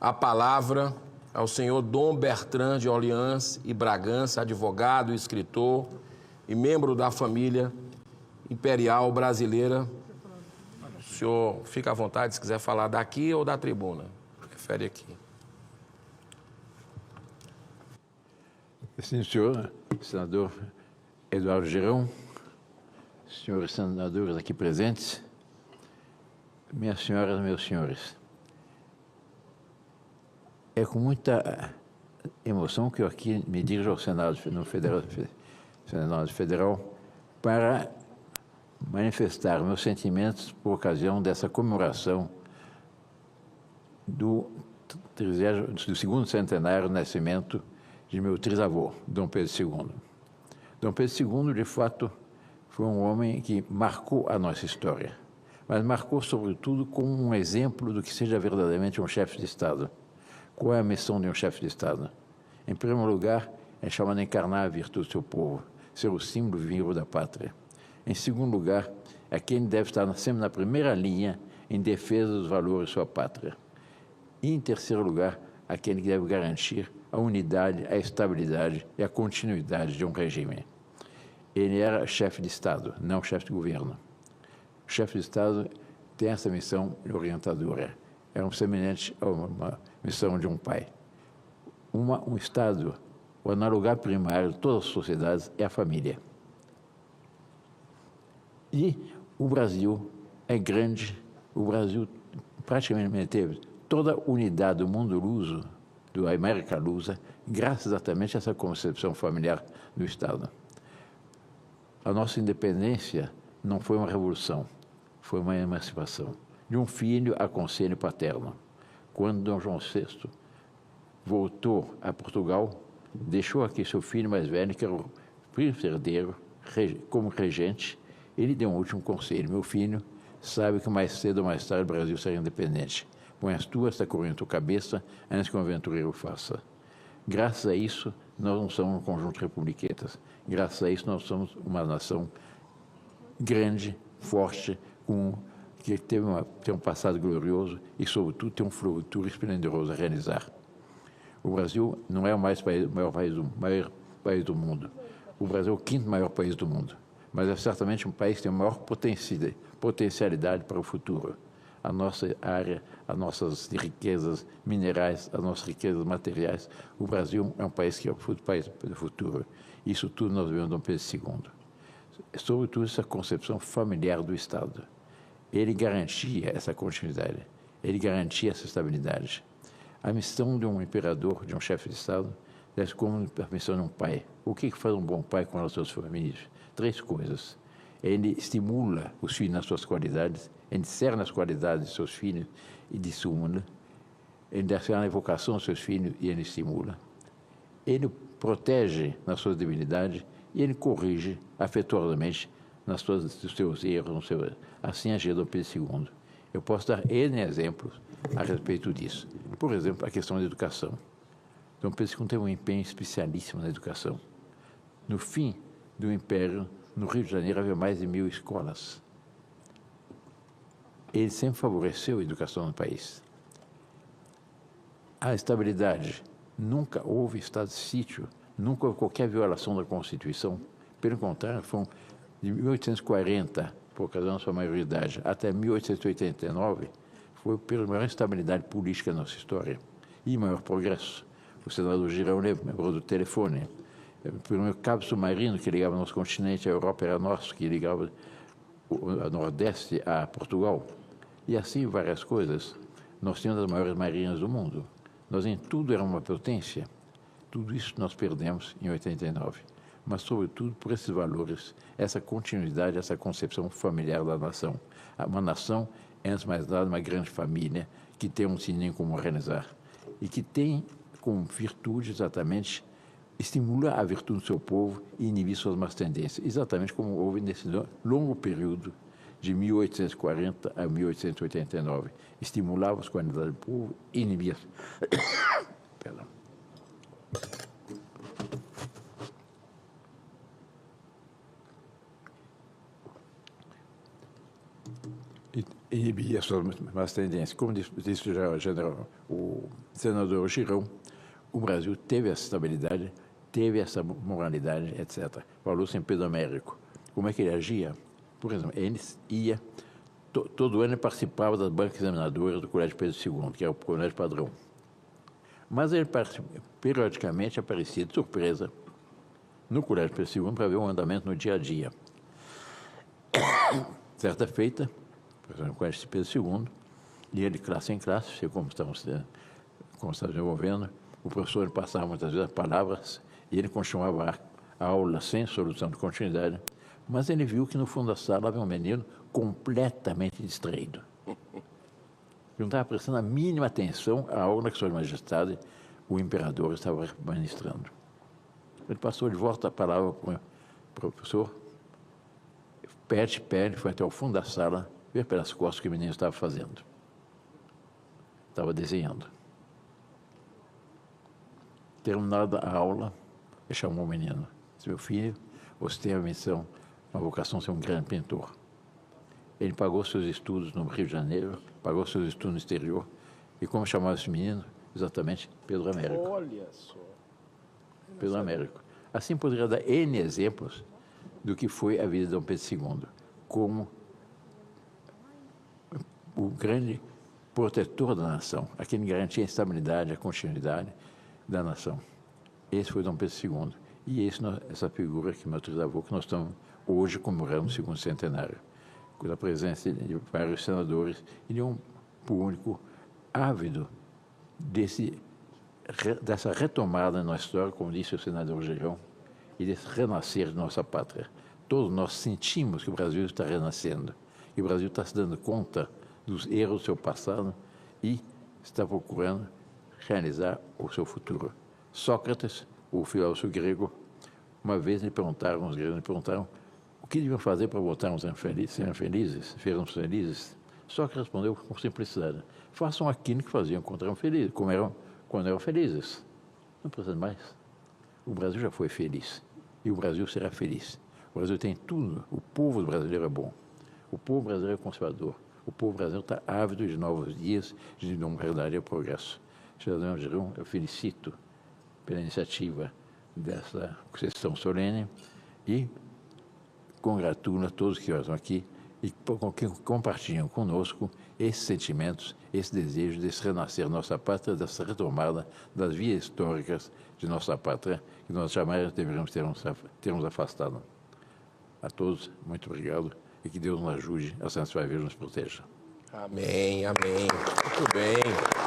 a palavra ao senhor Dom Bertrand de Orleans e Bragança, advogado, escritor e membro da família imperial brasileira. O senhor fica à vontade se quiser falar daqui ou da tribuna. Prefere aqui. Sim, senhor senador Eduardo Girão, senhores senadores aqui presentes, minhas senhoras e meus senhores, é com muita emoção que eu aqui me dirijo ao Senado Federal para manifestar meus sentimentos por ocasião dessa comemoração do segundo centenário do nascimento de meu trisavô, Dom Pedro II. Dom Pedro II, de fato, foi um homem que marcou a nossa história, mas marcou, sobretudo, como um exemplo do que seja verdadeiramente um chefe de Estado. Qual é a missão de um chefe de Estado? Em primeiro lugar, é chamado a encarnar a virtude do seu povo, ser o símbolo vivo da pátria. Em segundo lugar, é quem deve estar sempre na primeira linha em defesa dos valores de sua pátria. E, em terceiro lugar, aquele que deve garantir a unidade, a estabilidade e a continuidade de um regime. Ele era chefe de Estado, não chefe de governo. O chefe de Estado tem essa missão orientadora. É semelhante a uma missão de um pai. Um Estado, o análogo primário de todas as sociedades é a família. E o Brasil é grande, o Brasil praticamente teve toda a unidade do mundo luso, da América lusa, graças exatamente a essa concepção familiar do Estado. A nossa independência não foi uma revolução, foi uma emancipação. De um filho a conselho paterno. Quando Dom João VI voltou a Portugal, deixou aqui seu filho mais velho, que era o príncipe herdeiro, como regente. Ele deu um último conselho: meu filho, sabe que mais cedo ou mais tarde o Brasil será independente. Põe as tuas esta corrente na tua cabeça antes que um aventureiro faça. Graças a isso, nós não somos um conjunto de republiquetas. Graças a isso, nós somos uma nação grande, forte, que tem um passado glorioso e, sobretudo, tem um futuro esplendoroso a realizar. O Brasil não é o maior país do mundo. O Brasil é o quinto maior país do mundo, mas é certamente um país que tem a maior potencialidade para o futuro. A nossa área, as nossas riquezas minerais, as nossas riquezas materiais. O Brasil é um país que é o país do futuro. Isso tudo nós vemos em Dom Pedro II. Sobretudo essa concepção familiar do Estado. Ele garantia essa continuidade, ele garantia essa estabilidade. A missão de um imperador, de um chefe de Estado, é como a missão de um pai. O que faz um bom pai com as suas famílias? 3 coisas. Ele estimula os filhos nas suas qualidades, ele discerne as qualidades de seus filhos e dissimula. Ele discerne a vocação dos seus filhos e ele estimula. Ele protege nas suas debilidades e ele corrige afetuosamente nos seus erros. Assim agia Dom Pedro II. Eu posso dar N exemplos a respeito disso. Por exemplo, a questão da educação. Dom Pedro II teve um empenho especialíssimo na educação. No fim do Império, no Rio de Janeiro, havia mais de 1000 escolas. Ele sempre favoreceu a educação no país. A estabilidade. Nunca houve estado de sítio, nunca houve qualquer violação da Constituição. Pelo contrário, foram de 1840, por ocasião da sua maioridade, até 1889, foi pela maior estabilidade política da nossa história e maior progresso. O senador Girão lembrou do telefone. O primeiro cabo submarino que ligava nosso continente à Europa era nosso, que ligava o Nordeste a Portugal. E assim várias coisas. Nós tínhamos as maiores marinhas do mundo. Nós em tudo era uma potência. Tudo isso nós perdemos em 89. Mas, sobretudo, por esses valores, essa continuidade, essa concepção familiar da nação. Uma nação, antes de mais nada, uma grande família, que tem um sininho como organizar. E que tem como virtude, exatamente, estimular a virtude do seu povo e inibir suas más tendências. Exatamente como houve nesse longo período de 1840 a 1889. Estimulava as qualidades do povo e inibia. Perdão. inibir as suas más tendências. Como disse já o senador Girão, o Brasil teve essa estabilidade, teve essa moralidade, etc. Falou-se em Pedro Américo. Como é que ele agia? Por exemplo, ele ia, todo ano ele participava das bancas examinadoras do Colégio Pedro II, que era o colégio padrão. Mas ele periodicamente aparecia de surpresa no Colégio Pedro II para ver o andamento no dia a dia. Certa feita, por exemplo, no Colégio Pedro II, ia de classe em classe, como estamos desenvolvendo, o professor passava muitas vezes as palavras e ele continuava a aula sem solução de continuidade, mas ele viu que no fundo da sala havia um menino completamente distraído. Ele não estava prestando a mínima atenção à aula que Sua Majestade, o imperador, estava ministrando. Ele passou de volta a palavra para o professor, pé, foi até o fundo da sala, ver pelas costas o que o menino estava fazendo. Estava desenhando. Terminada a aula, ele chamou o menino. Disse: meu filho, você tem a missão, uma vocação de ser um grande pintor. Ele pagou seus estudos no Rio de Janeiro, pagou seus estudos no exterior. E como chamava esse menino? Exatamente, Pedro Américo. Olha só. Pedro Américo. Assim poderia dar N exemplos do que foi a vida de Dom Pedro II, como o grande protetor da nação, aquele que garantia a estabilidade, a continuidade da nação. Esse foi Dom Pedro II. E essa figura que meu trisavô, que nós estamos hoje comemorando o segundo centenário, com a presença de vários senadores e de um público ávido dessa retomada na nossa história, como disse o senador Girão, e desse renascer de nossa pátria. Todos nós sentimos que o Brasil está renascendo, que o Brasil está se dando conta dos erros do seu passado e está procurando realizar o seu futuro. Sócrates, o filósofo grego, uma vez os gregos lhe perguntaram o que deviam fazer para voltarmos a serem felizes, sermos felizes. Sócrates respondeu com simplicidade: façam aquilo que faziam quando eram felizes. Não precisa mais. O Brasil já foi feliz e o Brasil será feliz. O Brasil tem tudo. O povo brasileiro é bom. O povo brasileiro é conservador. O povo brasileiro está ávido de novos dias, de um verdadeiro progresso. Cidadão Girão, eu felicito pela iniciativa dessa sessão solene e congratulo a todos que estão aqui e que compartilham conosco esses sentimentos, esse desejo de se renascer nossa pátria, dessa retomada das vias históricas de nossa pátria, que nós jamais deveríamos ter nos afastado. A todos, muito obrigado e que Deus nos ajude, a Santíssima Virgem nos proteja. Amém, amém. Muito bem.